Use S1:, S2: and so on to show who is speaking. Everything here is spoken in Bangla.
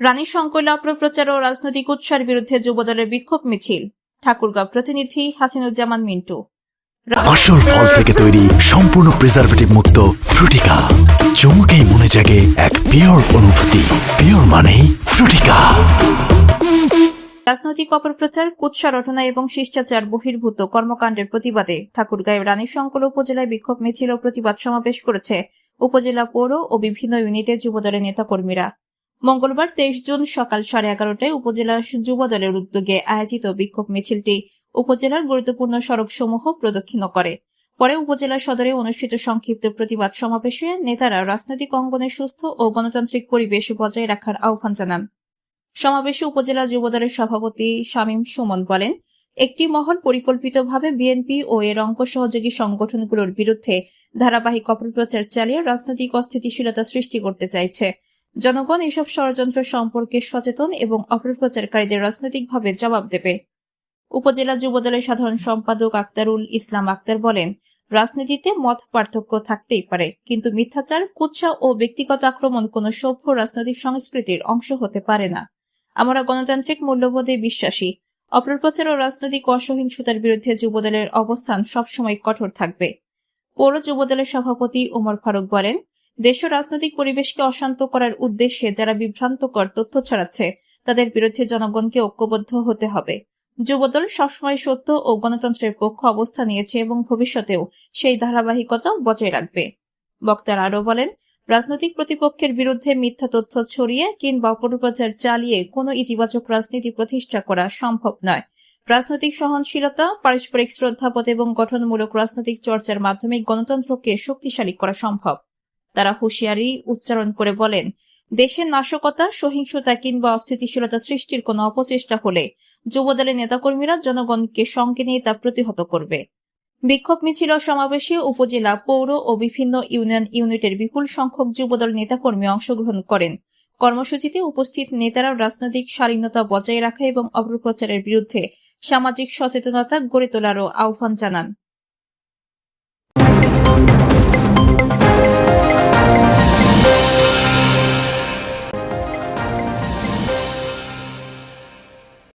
S1: রানী সংকৈলা অপপ্রচার ও রাজনৈতিক উৎসার বিরুদ্ধে যুবদলের বিক্ষোভ মিছিল। ঠাকুরগাঁও প্রতিনিধি হাসিনুজ্জামান মিন্টু।
S2: আসল ফল থেকে তৈরি সম্পূর্ণ প্রিজারভেটিভ মুক্ত ফ্রুটিকা, চমকেই মনে জাগে এক পিওর অনুভূতি। পিওর মানেই ফ্রুটিকা।
S1: রাজনৈতিক অপপ্রচার, কুৎসা রটনা এবং শিষ্টাচার বহির্ভূত কর্মকাণ্ডের প্রতিবাদে ঠাকুরগাঁও রানীশংকৈলা উপজেলায় বিক্ষোভ মিছিল ও প্রতিবাদ সমাবেশ করেছে উপজেলা পৌর ও বিভিন্ন ইউনিটের যুবদলের নেতাকর্মীরা। মঙ্গলবার 23 জুন সকাল 11:30টায় উপজেলা যুবদলের উদ্যোগে আয়োজিত বিক্ষোভ মিছিলটি উপজেলার গুরুত্বপূর্ণ সড়কসমূহ প্রদক্ষিণ করে। পরে উপজেলা সদরে অনুষ্ঠিত সংক্ষিপ্ত প্রতিবাদ সমাবেশে নেতারা রাজনৈতিক অঙ্গনে সুস্থ ও গণতান্ত্রিক পরিবেশ বজায় রাখার আহ্বান জানান। সমাবেশে উপজেলা যুবদলের সভাপতি শামীম সুমন বলেন, একটি মহল পরিকল্পিতভাবে বিএনপি ও এর অঙ্গ সহযোগী সংগঠনগুলোর বিরুদ্ধে ধারাবাহিক অপপ্রচার চালিয়ে রাজনৈতিক অস্থিতিশীলতা সৃষ্টি করতে চাইছে। জনগণ এসব ষড়যন্ত্র সম্পর্কে সচেতন এবং অপপ্রচারকারীদের রাজনৈতিকভাবে জবাব দেবে। উপজেলা যুবদলের সাধারণ সম্পাদক আক্তারুল ইসলাম আক্তার বলেন, রাজনীতিতে মত পার্থক্য থাকতেই পারে, কিন্তু মিথ্যাচার, কুৎসা ও ব্যক্তিগত আক্রমণ কোনো সভ্য রাজনৈতিক সংস্কৃতির অংশ হতে পারে না। আমরা গণতান্ত্রিক মূল্যবোধে বিশ্বাসী। অপপ্রচার ও রাজনৈতিক অসহিংসতার বিরুদ্ধে যুবদলের অবস্থান সবসময় কঠোর থাকবে। পৌর যুবদলের সভাপতি ওমর ফারুক বলেন, দেশ ও রাজনৈতিক পরিবেশকে অশান্ত করার উদ্দেশ্যে যারা বিভ্রান্তকর তথ্য ছড়াচ্ছে তাদের বিরুদ্ধে জনগণকে ঐক্যবদ্ধ হতে হবে। যুবদল সবসময় সত্য ও গণতন্ত্রের পক্ষ অবস্থান নিয়েছে এবং ভবিষ্যতেও সেই ধারাবাহিকতা বজায় রাখবে। বক্তারা আরও বলেন, রাজনৈতিক প্রতিপক্ষের বিরুদ্ধে মিথ্যা তথ্য ছড়িয়ে কিংবা অপপ্রচার চালিয়ে কোনো ইতিবাচক রাজনীতি প্রতিষ্ঠা করা সম্ভব নয়। রাজনৈতিক সহনশীলতা, পারস্পরিক শ্রদ্ধাবোধ এবং গঠনমূলক রাজনৈতিক চর্চার মাধ্যমে গণতন্ত্রকে শক্তিশালী করা সম্ভব। তারা হুঁশিয়ারি উচ্চারণ করে বলেন, দেশের নাশকতা, সহিংসতা কিংবা অস্থিতিশীলতা সৃষ্টির কোনো অপচেষ্টা হলে যুবদলের নেতাকর্মীরা জনগণকে সঙ্গে নিয়ে তা প্রতিহত করবে। বিক্ষোভ মিছিল ও সমাবেশে উপজেলা, পৌর ও বিভিন্ন ইউনিয়ন ইউনিটের বিপুল সংখ্যক যুবদল নেতাকর্মী অংশগ্রহণ করেন। কর্মসূচিতে উপস্থিত নেতারা রাজনৈতিক শালীনতা বজায় রাখা এবং অপপ্রচারের বিরুদ্ধে সামাজিক সচেতনতা গড়ে তোলারও আহ্বান জানান।